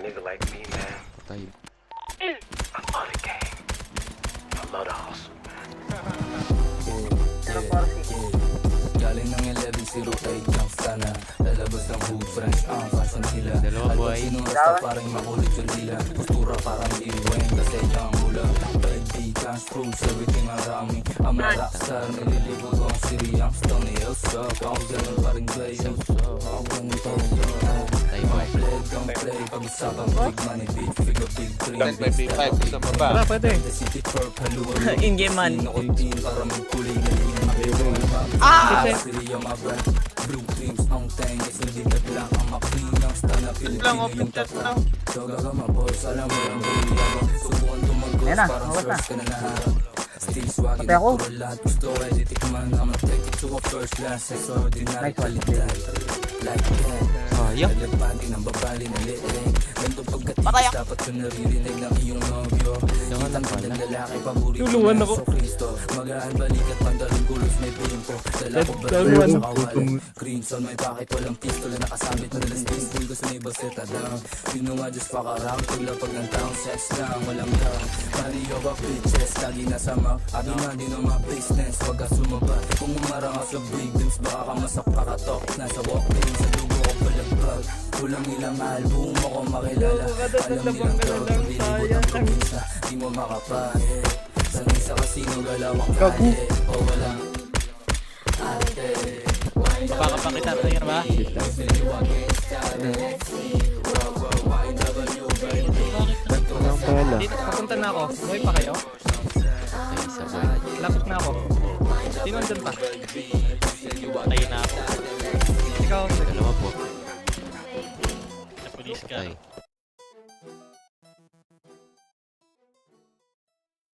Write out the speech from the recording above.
nigga like me, man. Patay. I love the game. I love the hustle, man. Galing ng 1108 lang sana. Lalabas ng hood friends ang fashion nila. Dalawa, Albag boy. sinurasta parang makulit yung dila. Postura parang iweng kasi yung hula. Bad beat, dance rules, everything marami. Ang mga rockstar, nililigo ko ang siriyang stone. Elsa, ako ganun pa rin gay. Ako ganun pa rin gay. Don't play, pag-usapang big money, big figure, big dream. Guys, may B5 sa baba. Tara, pwede. The city perk, haluwa. In-game man. Nakutin para magkulay na liyan. Siriya mabra. Blue creams, ang tengis, hindi na lang ang makling ng star na Pilipino yung tatla. So gagama boys, alam mo yung buliyabang. Subukan tumagos, Ayan na, parang mawas na. first ka na naharap. Still swaggy, Pati ako. natural lahat. Gusto ko ready tikman, I'ma take it to a first class. Extraordinary Nice one. qualidad. Like that. Sayang. Nalagpagi ng babali na leeg. Ganito pagkatigas, dapat yung naririnig ng iyong nobyo. Kitang kanyang lalaki, paborito Tuluan na ako. sa Kristo. Magaan balikat, pantalon kulos, may pimpo. Dala ko ba Tuluan. sa kawali? Crimson, may bakit walang pistola nakasabit na dalas baseball. Gusto may baseta down. You know I just fuck around. Paglapag ng taong sex lang, walang down. Mario ba bitches, lagi nasa map. Abi na din ang mga business, wag ka sumaba. Kung umarang ka sa big dreams, baka ka masak pakatok. Nasa walk-in, sa dugo ko palagbag. Kulang ilang album ako makilala. Alam nilang to, paglilibot ang probinsya. Di mo makapahit. Sanay sa kasino, galawang kali. O walang arte. Papakapakita na yun ba? Walang pala. Dito, papunta na ako. Buhay pa kayo? Ay, isa boy. Lapit na ako. Sino andyan pa? Patay na ako. Ikaw. Dalawa po. Police ka. Patay.